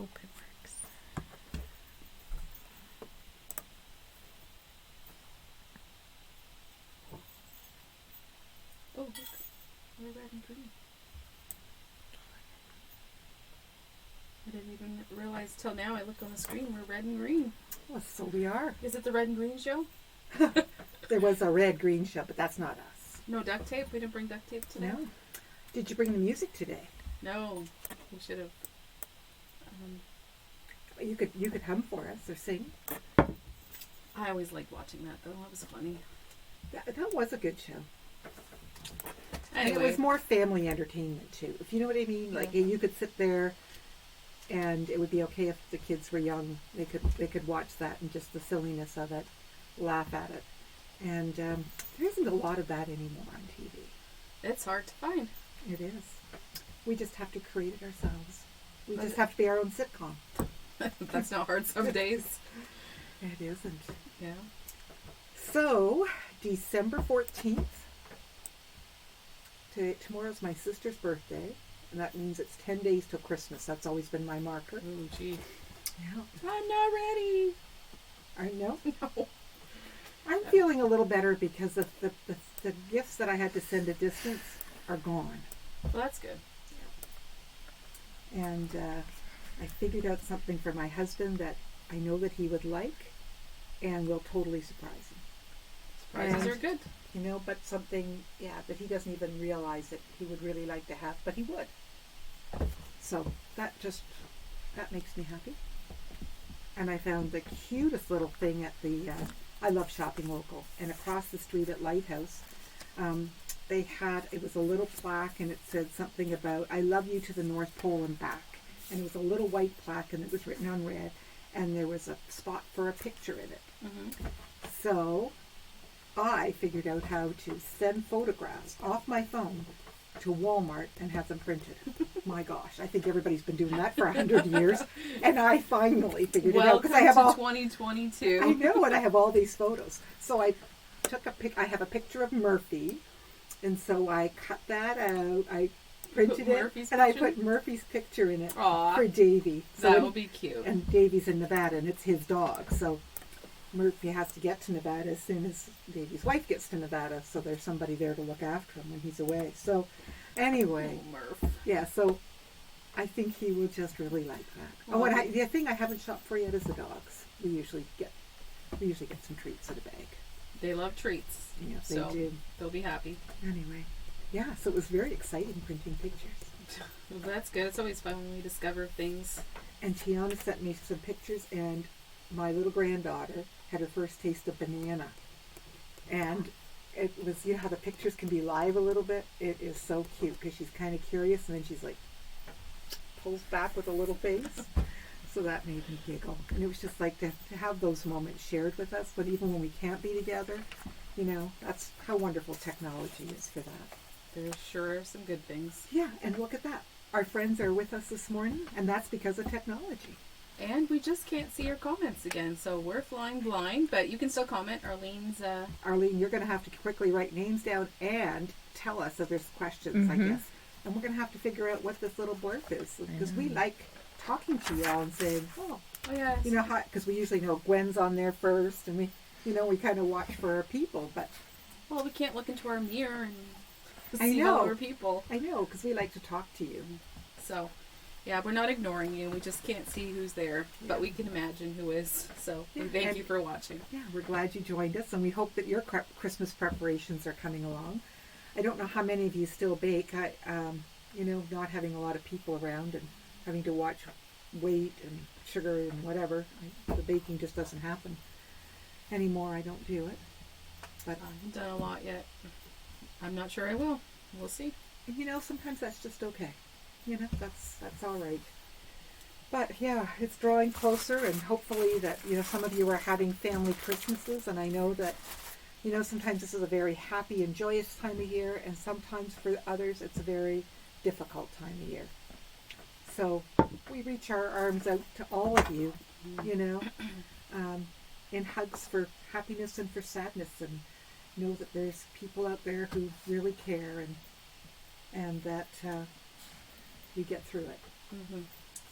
hope it works. Oh, look. We're red and green. I didn't even realize till now. I look on the screen. We're red and green. Well, so we are. Is it the red and green show? There was a red-green show, but that's not us. No duct tape? We didn't bring duct tape today? No. Did you bring the music today? No. We should have. You could hum for us or sing. I always liked watching that, though. That was funny. That was a good show. Anyway. And it was more family entertainment, too. If you know what I mean? Like, you could sit there and it would be okay if the kids were young. They could watch that and just the silliness of it, laugh at it. And there isn't a lot of that anymore on TV. It's hard to find. It is. We just have to create it ourselves. We just have to be our own sitcom. That's not hard some days. It isn't. Yeah. So, December 14th. Tomorrow's my sister's birthday. And that means it's 10 days till Christmas. That's always been my marker. Oh, gee. Yeah. I'm not ready. I know. No. I'm feeling a little better because of the gifts that I had to send a distance are gone. Well, that's good. And I figured out something for my husband that I know that he would like and will totally surprise him. Surprises are good. You know, but something, that he doesn't even realize that he would really like to have, but he would. So that makes me happy. And I found the cutest little thing at the, I love shopping local, and across the street at Lighthouse, it was a little plaque and it said something about, I love you to the North Pole and back. And it was a little white plaque and it was written on red and there was a spot for a picture in it. Mm-hmm. So I figured out how to send photographs off my phone to Walmart and have them printed. My gosh, I think everybody's been doing that for 100 years. And I finally figured it out. Welcome to 2022. I know, and I have all these photos. So I took I have a picture of Murphy. And so I cut that out. I printed it. And I put Murphy's picture in it. Aww. For Davy. So that will be cute. And Davy's in Nevada and it's his dog. So Murphy has to get to Nevada as soon as Davy's wife gets to Nevada. So there's somebody there to look after him when he's away. So anyway. Oh, Murph. Yeah, so I think he will just really like that. Oh, and the thing I haven't shopped for yet is the dogs. We usually get some treats in a bag. They love treats. Yes, so they do. They'll be happy. Anyway, yeah, so it was very exciting printing pictures. Well, that's good. It's always fun when we discover things. And Tiana sent me some pictures, and my little granddaughter had her first taste of banana. And it was, you know how the pictures can be live a little bit? It is so cute because she's kind of curious, and then she's like, pulls back with a little face. So that made me giggle. And it was just like to have those moments shared with us, but even when we can't be together, you know, that's how wonderful technology is for that. There sure are some good things. Yeah, and look at that. Our friends are with us this morning, and that's because of technology. And we just can't see your comments again, so we're flying blind, but you can still comment. Arlene, you're going to have to quickly write names down and tell us if there's questions, I guess. And we're going to have to figure out what this little blurb is, because we like talking to y'all and saying, oh yeah, you know, because we usually know Gwen's on there first, and we kind of watch for our people, but well, we can't look into our mirror and see all our people. I know, because we like to talk to you. So, yeah, we're not ignoring you. We just can't see who's there, but we can imagine who is. So, we thank you for watching. Yeah, we're glad you joined us, and we hope that your Christmas preparations are coming along. I don't know how many of you still bake. Not having a lot of people around and having to watch weight and sugar and whatever. The baking just doesn't happen anymore. I don't do it. But I haven't done a lot yet. I'm not sure I will. We'll see. And sometimes that's just okay. That's all right. But yeah, it's drawing closer, and hopefully that, some of you are having family Christmases, and I know that, sometimes this is a very happy and joyous time of year, and sometimes for others it's a very difficult time of year. So we reach our arms out to all of you, in hugs for happiness and for sadness, and know that there's people out there who really care, and that we get through it. Mm-hmm.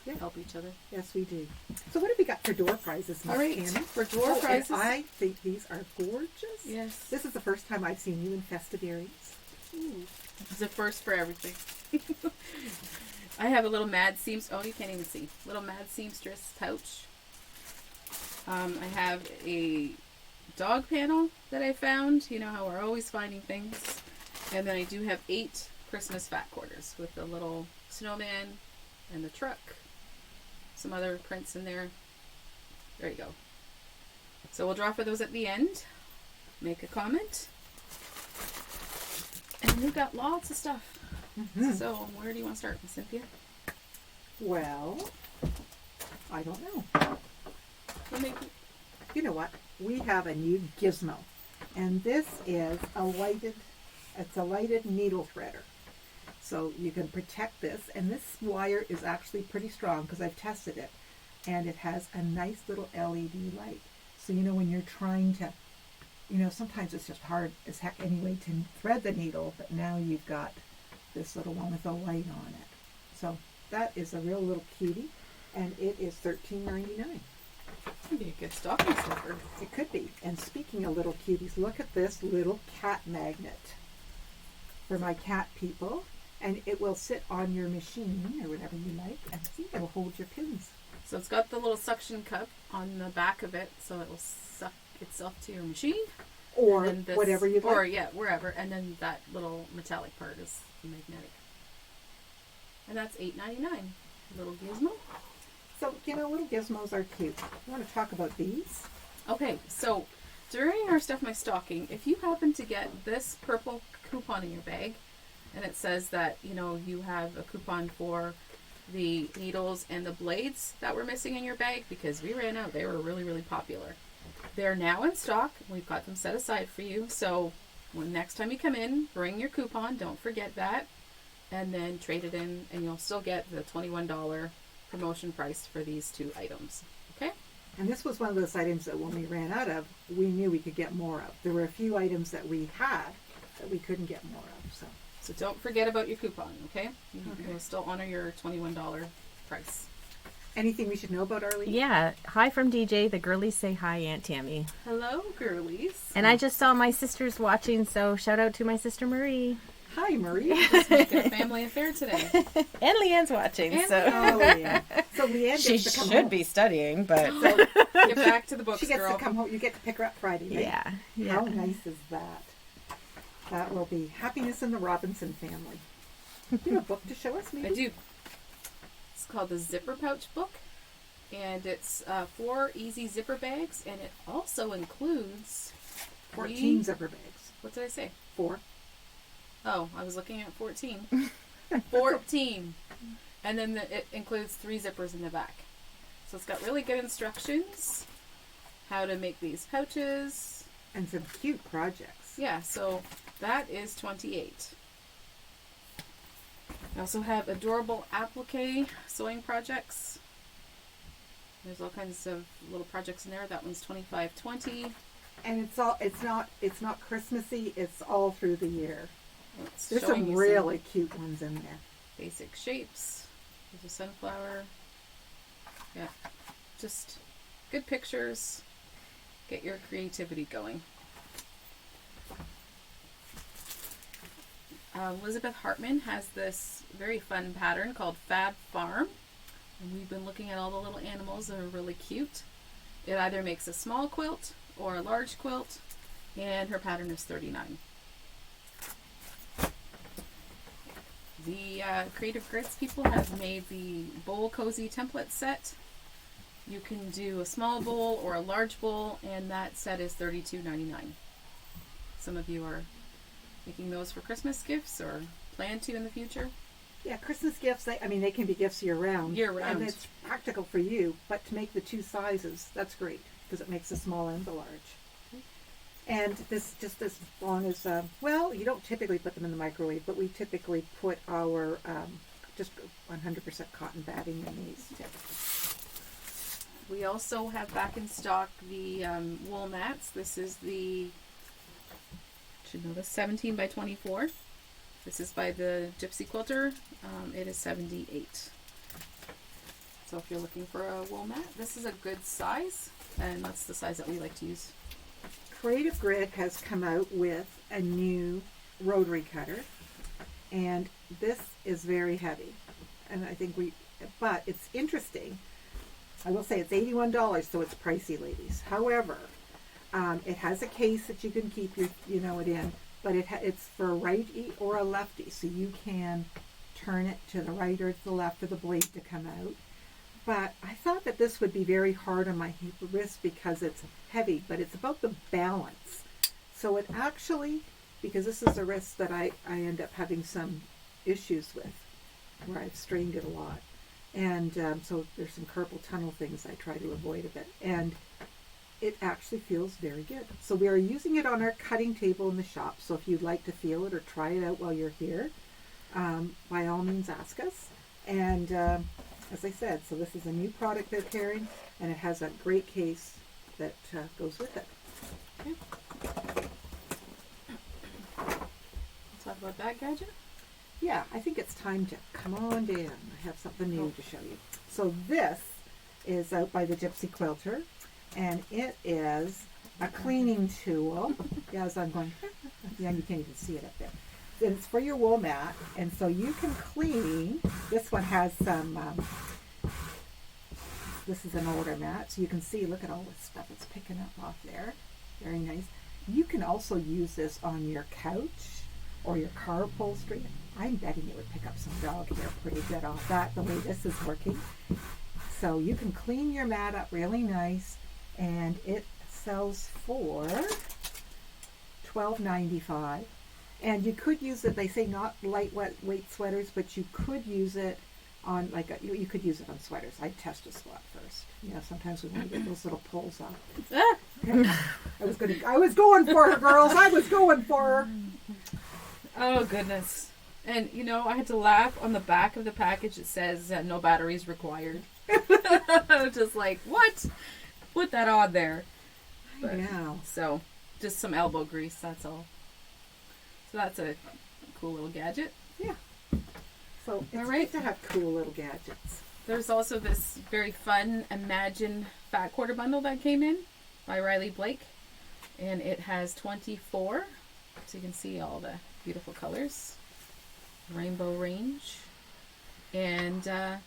Yeah. help each other. Yes, we do. So what have we got for door prizes, Miss All right, Tammy? for door prizes. I think these are gorgeous. Yes. This is the first time I've seen you in festive earrings. Ooh. It's a first for everything. I have a little Mad Seams. Oh, you can't even see. Little Mad Seamstress pouch. I have a dog panel that I found. You know how we're always finding things. And then I do have 8 Christmas fat quarters with the little snowman and the truck. Some other prints in there. There you go. So we'll draw for those at the end. Make a comment. And we've got lots of stuff. Mm-hmm. So where do you want to start, Miss Cynthia? Well, I don't know. We'll make You know what? We have a new gizmo. And this is it's a lighted needle threader. So you can protect this. And this wire is actually pretty strong because I've tested it. And it has a nice little LED light. So you know when you're trying to, sometimes it's just hard as heck anyway to thread the needle. But now you've got this little one with a light on it. So that is a real little cutie. And it is $13.99. It'd be a good stocking stuffer. It could be. And speaking of little cuties, look at this little cat magnet for my cat people. And it will sit on your machine or whatever you like. And see, it will hold your pins. So it's got the little suction cup on the back of it, so it will suck itself to your machine. Or And then whatever you like. Or, yeah, wherever. And then that little metallic part is magnetic. And that's $8.99. Little gizmo. So, little gizmos are cute. You want to talk about these? Okay, so during our Stuff My Stocking, if you happen to get this purple coupon in your bag, and it says that, you have a coupon for the needles and the blades that were missing in your bag because we ran out. They were really, really popular. They're now in stock. We've got them set aside for you. So when next time you come in, bring your coupon. Don't forget that. And then trade it in, and you'll still get the $21 promotion price for these 2 items. Okay? And this was one of those items that when we ran out of, we knew we could get more of. There were a few items that we had that we couldn't get more of. So don't forget about your coupon, okay? Okay. You'll still honor your $21 price. Anything we should know about Arlene? Yeah. Hi from DJ. The girlies say hi, Aunt Tammy. Hello, girlies. And I just saw my sisters watching, so shout out to my sister Marie. Hi, Marie. Just make it a family affair today. And Leanne's watching, And so Oh, yeah. So Leanne she gets to come should home. be studying, but Get back to the books, She gets girl. to come home. You get to pick her up Friday, right? yeah. How nice is that? That will be happiness in the Robinson family. You have a book to show us, maybe? I do. It's called the Zipper Pouch Book. And it's 4 easy zipper bags. And it also includes 14 zipper bags. What did I say? 4. Oh, I was looking at 14. 14. And then it includes 3 zippers in the back. So it's got really good instructions. How to make these pouches. And some cute projects. Yeah, so that is $28. I also have adorable applique sewing projects. There's all kinds of little projects in there. That one's $25.20. And it's not Christmassy, it's all through the year. It's There's showing some you really cute ones in there. basic shapes. There's a sunflower. Yeah, just good pictures. Get your creativity going. Elizabeth Hartman has this very fun pattern called Fab Farm. And we've been looking at all the little animals that are really cute. It either makes a small quilt or a large quilt. And her pattern is $39. The Creative Grits people have made the bowl cozy template set. You can do a small bowl or a large bowl, and that set is $32.99. Some of you are making those for Christmas gifts or plan to in the future. Yeah, Christmas gifts, they can be gifts year round. Year round. And it's practical for you, but to make the 2 sizes, that's great, because it makes the small and the large. And this, just as long as, you don't typically put them in the microwave, but we typically put our just 100% cotton batting in these too. We also have back in stock the wool mats. This is the, should know this, 17 by 24. This is by the Gypsy Quilter. It is $78. So if you're looking for a wool mat, this is a good size, and that's the size that we like to use. Creative Grid has come out with a new rotary cutter, and this is very heavy. And I think but it's interesting. I will say it's $81, so it's pricey, ladies. However, it has a case that you can keep it in, but it's for a righty or a lefty, so you can turn it to the right or to the left for the blade to come out. But I thought that this would be very hard on my wrist because it's heavy, but it's about the balance. So it actually, because this is a wrist that I end up having some issues with, where I've strained it a lot. And so there's some carpal tunnel things I try to avoid a bit. And it actually feels very good. So we are using it on our cutting table in the shop. So if you'd like to feel it or try it out while you're here, by all means ask us. And as I said, so this is a new product they're carrying, and it has a great case that goes with it. Okay. Talk about that gadget? Yeah, I think it's time to come on down. I have something new to show you. So this is out by the Gypsy Quilter, and it is a cleaning tool. Yeah, as I'm going, yeah, you can't even see it up there. And it's for your wool mat, and so you can clean. This one has some, this is an older mat, so you can see, look at all this stuff it's picking up off there. Very nice. You can also use this on your couch or your car upholstery. I'm betting it would pick up some dog hair pretty good off that, the way this is working. So you can clean your mat up really nice, and it sells for $12.95. And you could use it, they say not lightweight sweaters, but you could use it on, you could use it on sweaters. I'd test a sweat first. You know, sometimes we want to get those little pulls off. I was going for her, girls. I was going for her. Oh, goodness. And, I had to laugh. On the back of the package, it says no batteries required. Just like, what? Put that on there. But, yeah. So, just some elbow grease, that's all. So that's a cool little gadget. Yeah. So it's great to have cool little gadgets. There's also this very fun Imagine Fat Quarter Bundle that came in by Riley Blake. And it has 24. So you can see all the beautiful colors. Rainbow range. And I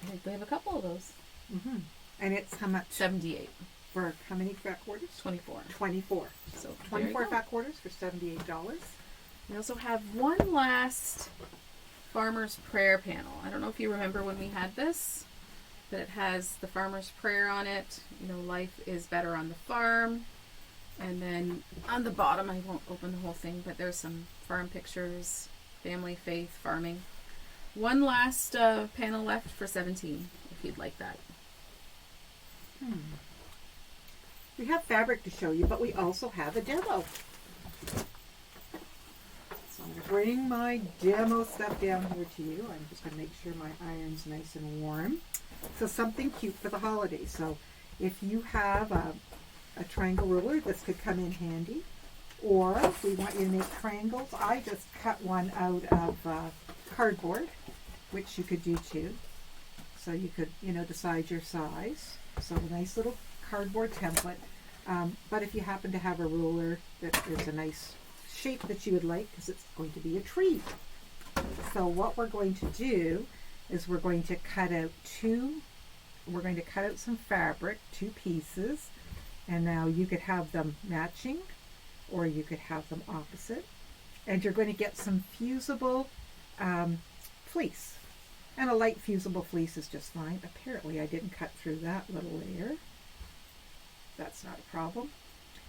think we have a couple of those. Mm-hmm. And it's how much? 78. For how many fat quarters? 24. 24. So 24 fat quarters for $78. We also have one last Farmer's Prayer panel. I don't know if you remember when we had this, but it has the Farmer's Prayer on it. Life is better on the farm. And then on the bottom, I won't open the whole thing, but there's some farm pictures, family, faith, farming. One last panel left for $17, if you'd like that. We have fabric to show you, but we also have a demo. So I'm going to bring my demo stuff down here to you. I'm just going to make sure my iron's nice and warm. So something cute for the holidays. So if you have a triangle ruler, this could come in handy. Or if we want you to make triangles, I just cut one out of cardboard, which you could do too. So you could, decide your size. So a nice little cardboard template. But if you happen to have a ruler that is a nice shape that you would like, because it's going to be a tree. So what we're going to do is we're going to cut out some fabric, 2 pieces, and now you could have them matching or you could have them opposite, and you're going to get some fusible fleece, and a light fusible fleece is just fine. Apparently I didn't cut through that little layer. That's not a problem.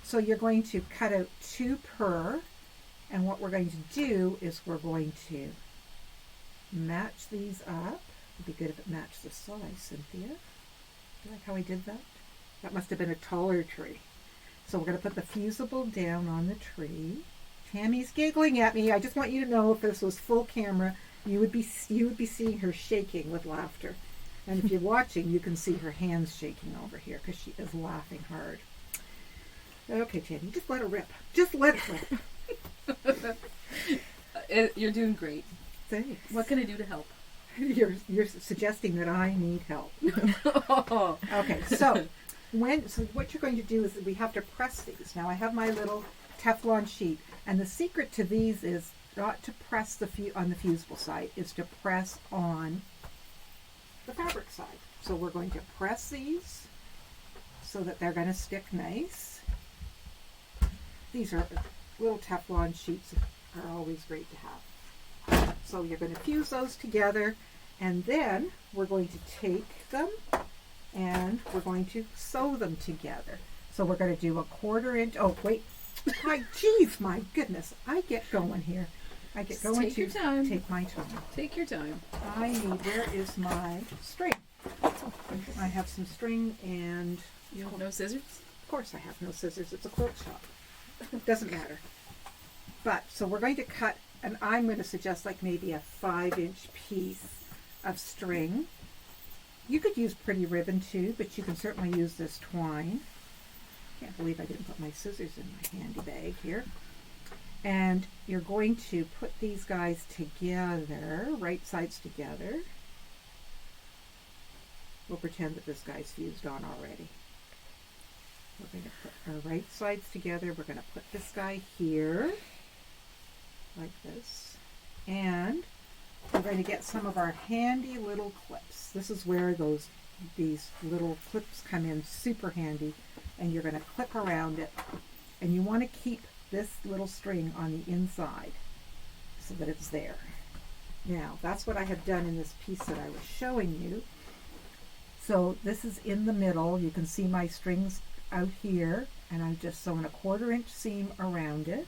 So you're going to cut out 2 per, and what we're going to do is we're going to match these up. It'd be good if it matched the size, Cynthia. You like how I did that? That must have been a taller tree. So we're going to put the fusible down on the tree. Tammy's giggling at me. I just want you to know, if this was full camera, you would be seeing her shaking with laughter. And if you're watching, you can see her hands shaking over here because she is laughing hard. Okay, Tammy, just let her rip. Just let her rip. You're doing great. Thanks. What can I do to help? You're suggesting that I need help. Okay, so what you're going to do is we have to press these. Now I have my little Teflon sheet, and the secret to these is not to press on the fusible side, is to press on the fabric side. So we're going to press these so that they're going to stick nice. These are little Teflon sheets, are always great to have. So you're going to fuse those together, and then we're going to take them and we're going to sew them together. So we're going to do a 1/4 inch. Oh wait, my goodness, I get going here. I get going. Take your time. Take my time. Take your time. Where is my string? I have some string, and You have no scissors? of course I have no scissors. It's a quilt shop. Doesn't matter. But, so we're going to cut, and I'm going to suggest like maybe a 5-inch piece of string. You could use pretty ribbon too, but you can certainly use this twine. Can't believe I didn't put my scissors in my handy bag here. And you're going to put these guys together, right sides together. We'll pretend that this guy's fused on already. We're going to put our right sides together. We're going to put this guy here, like this. And we're going to get some of our handy little clips. This is where these little clips come in super handy. And you're going to clip around it. And you want to keep this little string on the inside so that it's there. Now, that's what I have done in this piece that I was showing you. So this is in the middle. You can see my strings out here, and I'm just sewing a 1/4 inch seam around it.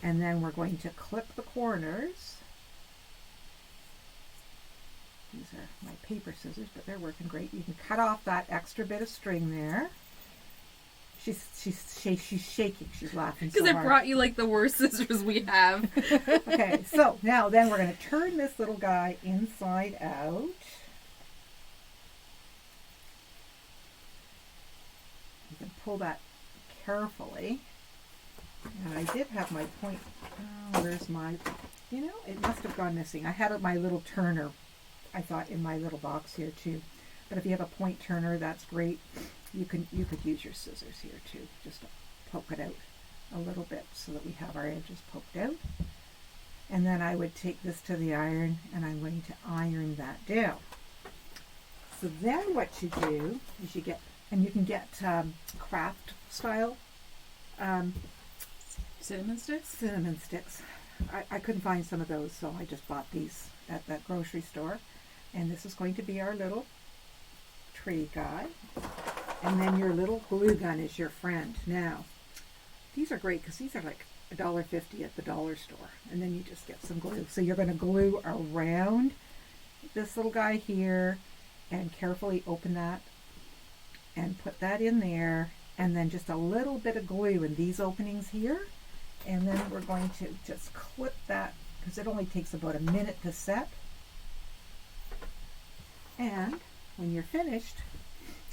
And then we're going to clip the corners. These are my paper scissors, but they're working great. You can cut off that extra bit of string there. She's shaking. She's laughing so Because hard. I brought you like the worst scissors we have. Okay, so now then we're going to turn this little guy inside out. You can pull that carefully. And I did have my point. Oh, where's my, it must have gone missing. I had my little turner, I thought, in my little box here too. But if you have a point turner, that's great. You could use your scissors here too, just to poke it out a little bit so that we have our edges poked out. And then I would take this to the iron, and I'm going to iron that down. So then what you do is you get, and you can get craft style Cinnamon sticks? cinnamon sticks. I couldn't find some of those, so I just bought these at that grocery store. And this is going to be our little tree guy. And then your little glue gun is your friend. Now, these are great because these are like $1.50 at the dollar store. And then you just get some glue. So you're going to glue around this little guy here and carefully open that and put that in there. And then just a little bit of glue in these openings here. And then we're going to just clip that because it only takes about a minute to set. And when you're finished,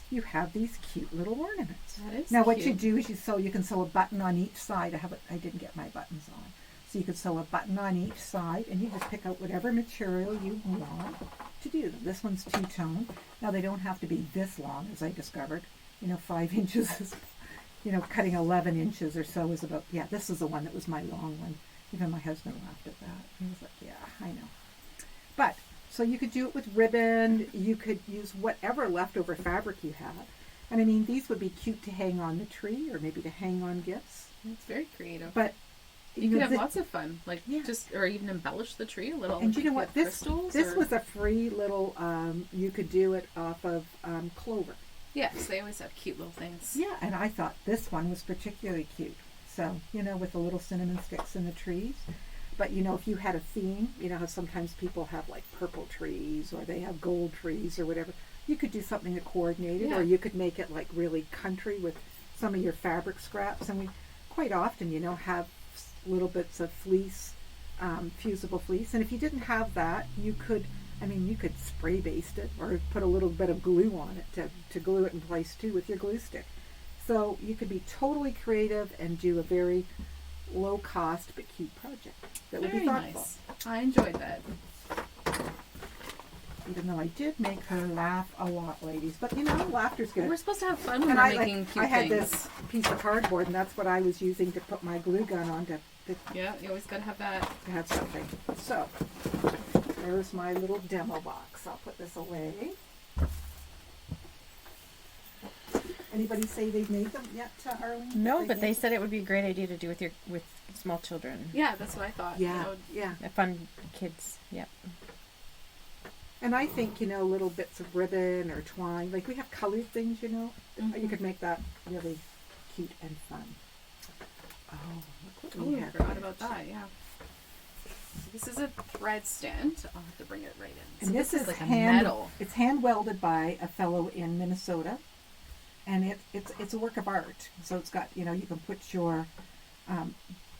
you have these cute little ornaments. That is now cute. what you do is you can sew a button on each side. I didn't get my buttons on. So you could sew a button on each side, and you just pick out whatever material you want to do them. This one's two-tone. Now they don't have to be this long, as I discovered. 5 inches is, cutting 11 inches or so is about, this is the one that was my long one. Even my husband laughed at that. He was like, yeah, I know. But so you could do it with ribbon. You could use whatever leftover fabric you have. And I mean, these would be cute to hang on the tree or maybe to hang on gifts. It's very creative. But you could have lots of fun, like Yeah. or even embellish the tree a little. and like you know what? with This crystals was a free little. You could do it off of clover. Yes, they always have cute little things. Yeah, and I thought this one was particularly cute. So with the little cinnamon sticks in the trees. But if you had a theme, how sometimes people have like purple trees or they have gold trees or whatever, you could do something that coordinated, Yeah. or you could make it like really country with some of your fabric scraps. And we quite often, have little bits of fleece, fusible fleece. And if you didn't have that, you could spray baste it or put a little bit of glue on it to glue it in place too with your glue stick. So you could be totally creative and do a very low cost but cute project that would Very be thoughtful. nice. I enjoyed that. even though I did make her laugh a lot, ladies. But you know, laughter's good. We're supposed to have fun when And we're making cute I had things. this piece of cardboard, and that's what I was using to put my glue gun on to Yeah, you always gotta have that. have something. So, there's my little demo box. I'll put this away. Anybody say they've made them yet, Arlene? No, but they said it would be a great idea to do with small children. Yeah, that's what I thought. Yeah, You know, yeah. Fun kids. Yep. And I think, you know, little bits of ribbon or twine, like we have colored things, you know, you could make that really cute and fun. Oh, look what oh, we I have forgot here. about that, yeah. So this is a thread stand. I'll have to bring it right in. And So this is like a hand, metal. it's hand welded by a fellow in Minnesota. And it's a work of art. So it's got, you know, you can put your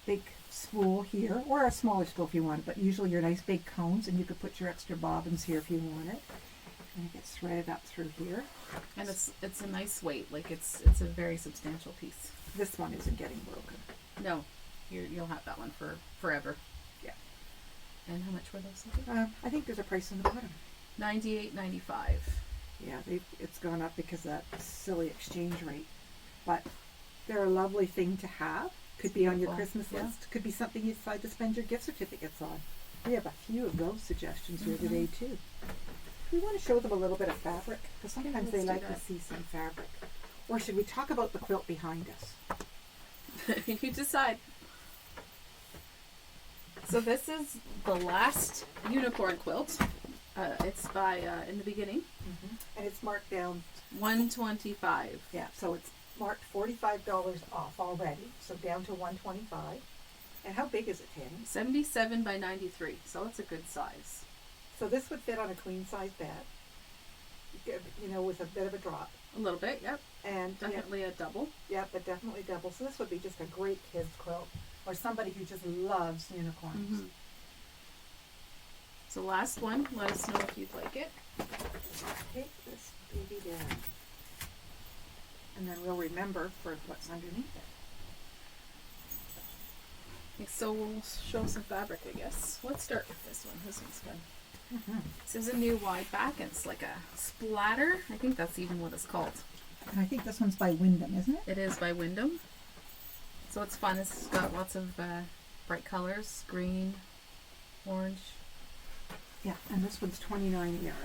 big spool here, or a smaller spool if you want, but usually your nice big cones, and you could put your extra bobbins here if you want it. And it gets threaded up through here. And it's a nice weight. Like it's a very substantial piece. This one isn't getting broken. No, you'll have that one for forever. Yeah. And how much were those? I think there's a price on the bottom. $98.95. Yeah, it's gone up because of that silly exchange rate. But they're a lovely thing to have. Could be on your Beautiful, Christmas yeah. list. Could be something you decide to spend your gift certificates on. We have a few of those suggestions here today too. We want to show them a little bit of fabric because sometimes they let's do like to that. see some fabric. Or should we talk about the quilt behind us? You decide. So this is the last unicorn quilt. It's by In the Beginning. And it's marked down. $125. Yeah, so it's marked $45 off already. So down to $125. And how big is it, Tammy? 77 by 93. So it's a good size. So this would fit on a queen size bed. You know, with a bit of a drop. A little bit, yep. And Definitely a double. yeah, but definitely double. So this would be just a great kids quilt, or somebody who just loves unicorns. So last one. Let us know if you'd like it. Take this baby down, and then we'll remember for what's underneath it. Okay, so we'll show some fabric, I guess. Let's start with this one. This one's fun. This is a new wide back, and it's like a splatter. I think that's even what it's called. And I think this one's by Wyndham, isn't it? It is by Wyndham. So it's fun. It's got lots of bright colors. Green, orange. Yeah, and this one's 29 yard.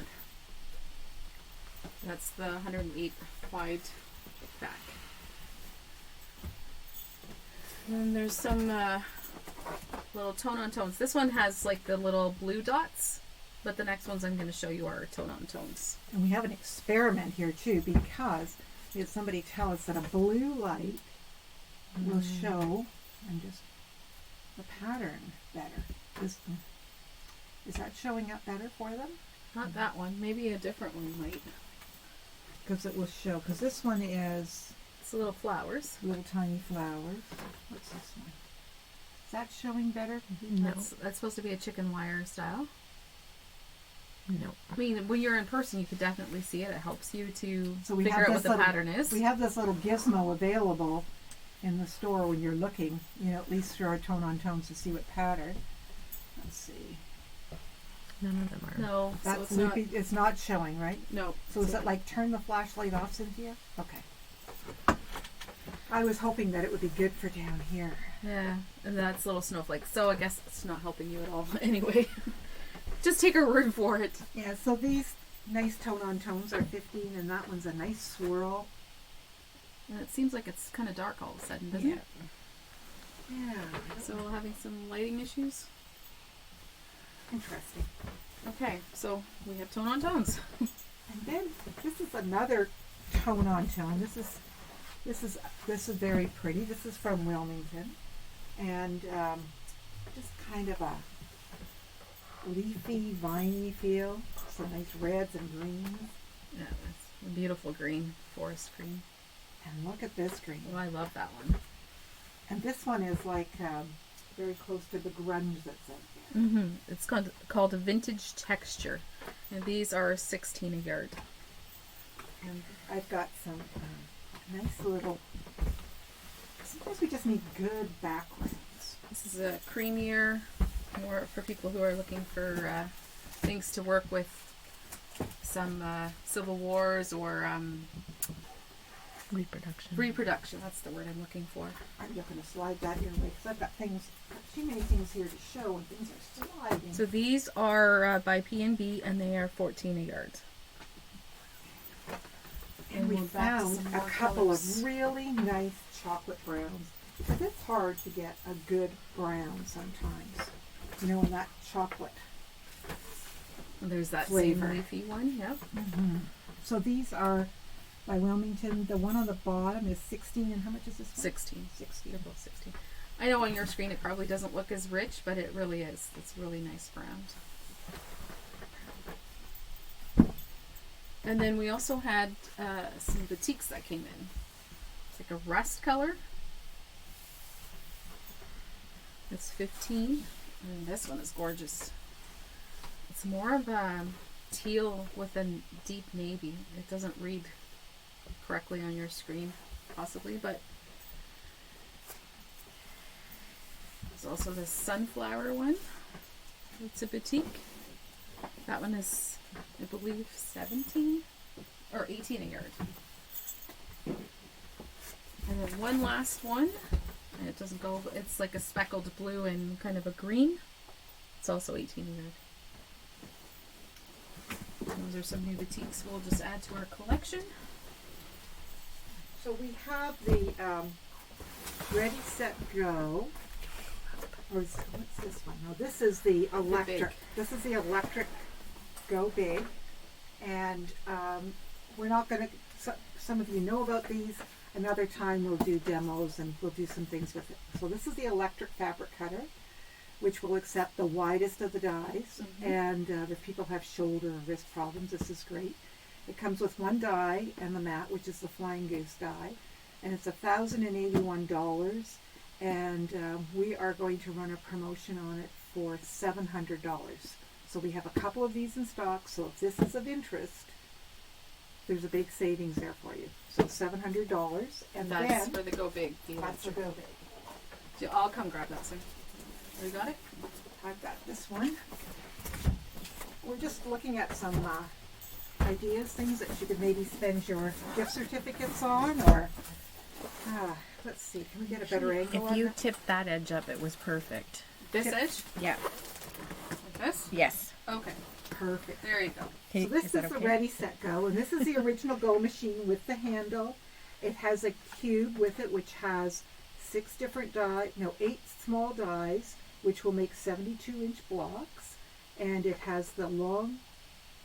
That's the 108 wide back. And then there's some little tone-on-tones. This one has like the little blue dots, but the next ones I'm going to show you are tone-on-tones. And we have an experiment here too, because we had somebody tell us that a blue light will show and just the pattern better. Is that showing up better for them? Not that one. Maybe a different one might. Because it will show. Because this one is It's little flowers. little tiny flowers. What's this one? Is that showing better? No. That's supposed to be a chicken wire style. No. I mean, when you're in person, you could definitely see it. It helps you to So we figure have out what this the little- pattern is. We have this little gizmo available in the store when you're looking, you know, at least through our tone-on-tones to see what pattern. Let's see. None of them are. No, so That's it's not. loopy. It's not showing, right? No. So is it like turn the flashlight off, Cynthia? Okay. I was hoping that it would be good for down here. Yeah, and that's little snowflake. So I guess it's not helping you at all. Anyway, just take our word for it. Yeah, so these nice tone-on-tones are 15, and that one's a nice swirl. And it seems like it's kind of dark all of a sudden, doesn't Yeah. it? Yeah. So we're having some lighting issues. Interesting. Okay, so we have tone on tones. And then this is another tone-on-tone. This is very pretty. This is from Wilmington, and just kind of a leafy, viney feel. Some nice reds and greens. Yeah, that's a beautiful green, forest green. And look at this green. Oh, I love that one. And this one is like very close to the grunge that's out there. Mm-hmm. It's called a vintage texture, and these are 16 a yard. And I've got some nice little. Sometimes we just need good backgrounds. This is a creamier, more for people who are looking for things to work with some civil wars or Reproduction. That's the word I'm looking for. I'm just going to slide that your way because I've got too many things here to show, and things are sliding. So these are by P&B, and they are $14 a yard. And we we're back to found some a more couple colors. of really nice chocolate browns. Because it's hard to get a good brown sometimes. You know, in that chocolate. There's that flavor. same leafy one. Yep. Mm-hmm. So these are by Wilmington. The one on the bottom is 16, and how much is this one? 16. 16. They're both 16. I know on your screen it probably doesn't look as rich, but it really is. It's really nice brown. And then we also had some batiks that came in. It's like a rust color. It's 15. And this one is gorgeous. It's more of a teal with a deep navy. It doesn't read correctly on your screen, possibly, but there's also this sunflower one. It's a batik. That one is, I believe, 17 or 18 a yard. And then one last one, and it doesn't go, it's like a speckled blue and kind of a green. It's also 18 a yard. Those are some new batiks we'll just add to our collection. So we have the Ready, Set, Go. Or what's this one? No, this is the electric. big. This is the electric Go Big. And we're not going to, some of you know about these. Another time we'll do demos and we'll do some things with it. So this is the electric fabric cutter, which will accept the widest of the dies. Mm-hmm. And if people have shoulder or wrist problems, this is great. It comes with one die and the mat, which is the Flying Goose die. And it's $1,081. And we are going to run a promotion on it for $700. So we have a couple of these in stock. So if this is of interest, there's a big savings there for you. So $700. And That's then for the Go Big. The that's the electric. Go Big. So I'll come grab that, sir. You got it? I've got this one. We're just looking at some ideas, things that you could maybe spend your gift certificates on, or let's see, can we get a better angle If on you that? tipped that edge up, it was perfect. This Yep. edge? Yeah. Like this? Yes. Okay. Perfect. There you go. So this is that the okay? Ready, Set, Go, and this is the original Go machine with the handle. It has a cube with it, which has 8 small dies, which will make 72-inch blocks, and it has the long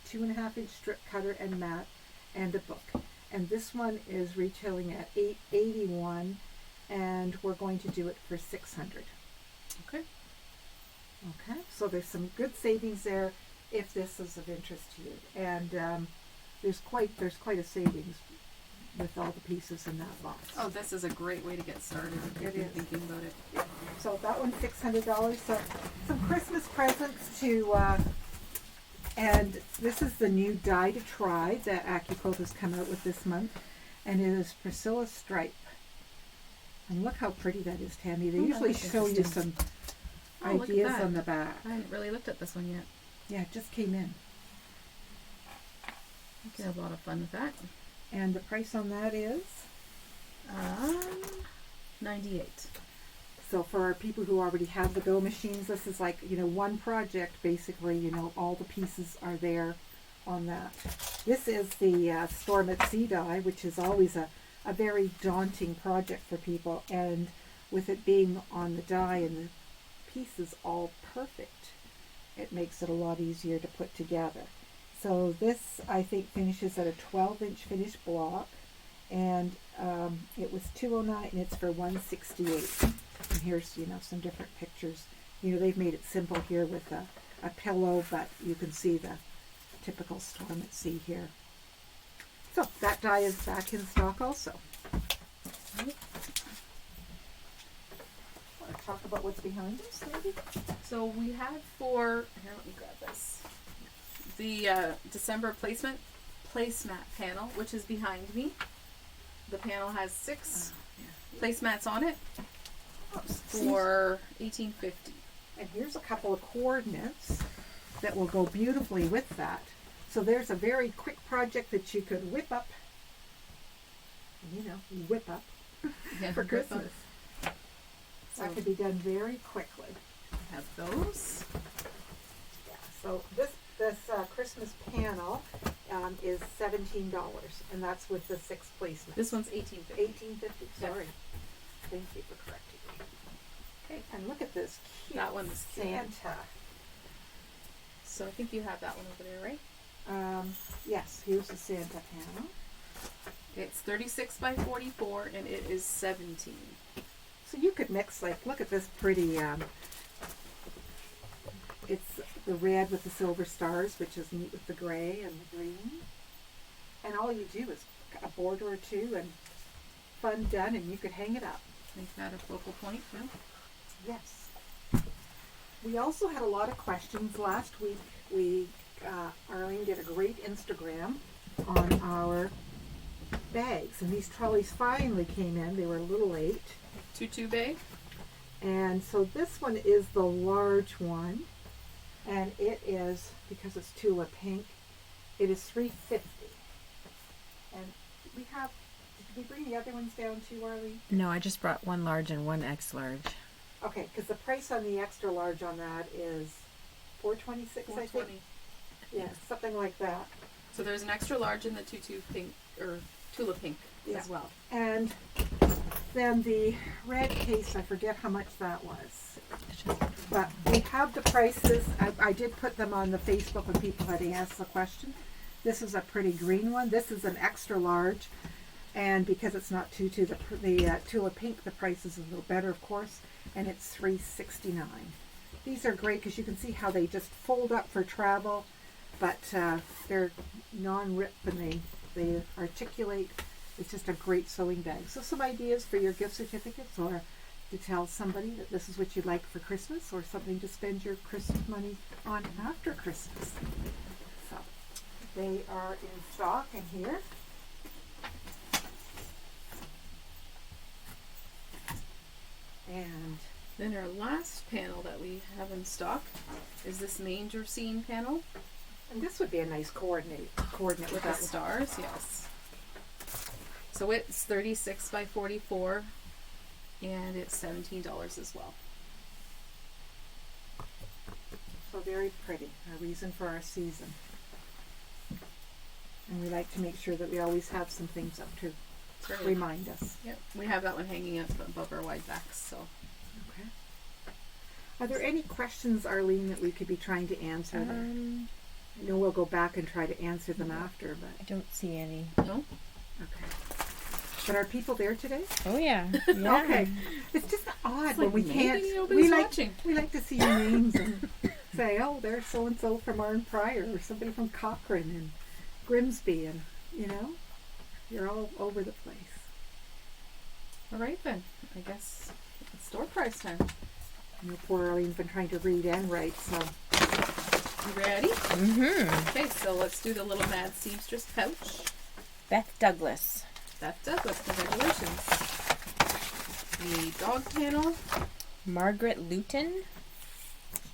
2.5-inch strip cutter and mat, and a book. And this one is retailing at $881, and we're going to do it for $600. Okay. Okay, so there's some good savings there if this is of interest to you, and there's quite a savings with all the pieces in that box. Oh, this is a great way to get started if you're It is. thinking about it. So that one's $600. So some Christmas presents to, and this is the new die to try that AccuQuilt has come out with this month, and it is Priscilla Stripe. And look how pretty that is, Tammy. They Oh, that usually looks show you interesting. some Oh, look at ideas that. on the back. I haven't really looked at this one yet. Yeah, it just came in. You can have a lot of fun with that. And the price on that is? 98. So for our people who already have the Go machines, this is like, one project, basically, all the pieces are there on that. This is the Storm at Sea die, which is always a very daunting project for people. And with it being on the die and the pieces all perfect, it makes it a lot easier to put together. So this, I think, finishes at a 12-inch finished block. And it was $209, and it's for $168. And here's, some different pictures. They've made it simple here with a pillow, but you can see the typical Storm at Sea here. So that die is back in stock also. Want to talk about what's behind us, maybe? So we have here, let me grab this. The December placemat panel, which is behind me. The panel has 6 placemats on it for $18.50. And here's a couple of coordinates that will go beautifully with that. So there's a very quick project that you could whip up. Whip up Yeah, for whip up. Christmas. So That could be done very quickly. we have those. Yeah. So this Christmas panel is $17, and that's with the 6 placements. This one's $18.50. $18.50. Yeah. Sorry. Thank you for correcting me. Okay. And look at this cute That one's cute. Santa. So I think you have that one over there, right? Yes, here's the Santa panel. It's 36 by 44, and it is 17. So you could mix, like, look at this pretty, it's the red with the silver stars, which is neat with the gray and the green. And all you do is a border or two and fun done, and you could hang it up. Make that a focal point, yeah. Yes. We also had a lot of questions last week. Arlene did a great Instagram on our bags, and these trolleys finally came in. They were a little late. Tutu bag. And so this one is the large one, and it is, because it's Tula pink, it is $3.50. And did we bring the other ones down too, Arlene? No, I just brought one large and one X large. Okay, because the price on the extra large on that is $4.26, I think. $4.20. Yeah, something like that. So there's an extra large in the tutu pink, or Tula pink Yeah. as well. And then the red case, I forget how much that was. But we have the prices. I did put them on the Facebook when people had asked the question. This is a pretty green one. This is an extra large. And because it's not tutu, the Tula pink, the price is a little better, of course. And it's $3.69. These are great because you can see how they just fold up for travel. But they're non-rip and they articulate. It's just a great sewing bag. So some ideas for your gift certificates, or to tell somebody that this is what you'd like for Christmas, or something to spend your Christmas money on after Christmas. So they are in stock in here. And Then our last panel that we have in stock is this manger scene panel this would be a nice coordinate with with the that. stars, yes. So it's 36 by 44, and it's $17 as well. So very pretty. A reason for our season. And we like to make sure that we always have some things up to Great. remind us. Yep, we have that one hanging up above our wide backs. So Okay. Are there any questions, Arlene, that we could be trying to answer? I know we'll go back and try to answer them after, but I don't see any. no, okay. But are people there today? Oh yeah. Yeah. Okay. It's just odd when like we maybe can't. nobody's watching. We like to see your names and say, oh, there's so and so from Arn Pryor, or somebody from Cochrane and Grimsby, and you're all over the place. All right then. I guess it's store price time. Poor Arlene's been trying to read and write, so. You ready? Mm-hmm. Okay, so let's do the little Mad Seamstress pouch. Beth Douglas. Beth Douglas, congratulations. The dog panel. Margaret Luton.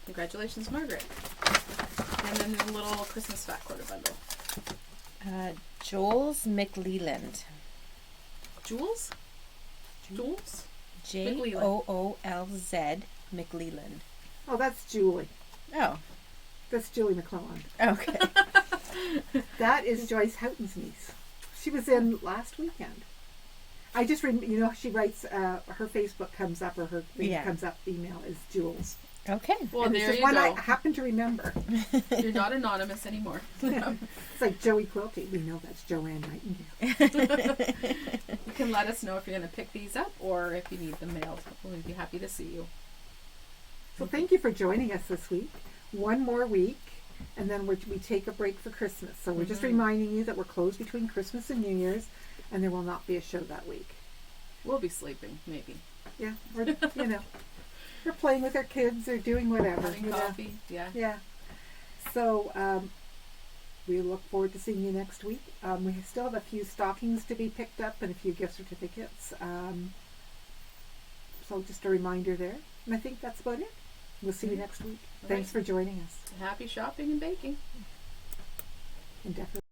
Congratulations, Margaret. And then the little Christmas fat quarter bundle. Joel's McLeland. Jules? Jules? JOOLZ McLeland. Oh, that's Julie. Oh. That's Julie McClellan. Okay. That is Joyce Houghton's niece. She was in last weekend. I just, she writes, her Facebook comes up, or her thing comes up, email is Jules. Okay. Well, and there it's you one go. I happen to remember. You're not anonymous anymore. It's like Joey Quilty. We know that's Joanne Nightingale. You can let us know if you're going to pick these up or if you need them mailed. We'll be happy to see you. So thank you for joining us this week. One more week, and then we take a break for Christmas. So we're just reminding you that we're closed between Christmas and New Year's, and there will not be a show that week. We'll be sleeping, maybe. Yeah, we're, we're playing with our kids or doing whatever. Having coffee, yeah. Yeah. So we look forward to seeing you next week. We still have a few stockings to be picked up and a few gift certificates. So just a reminder there. And I think that's about it. We'll see you next week. All Thanks right. for joining us. Happy shopping and baking. indefinitely.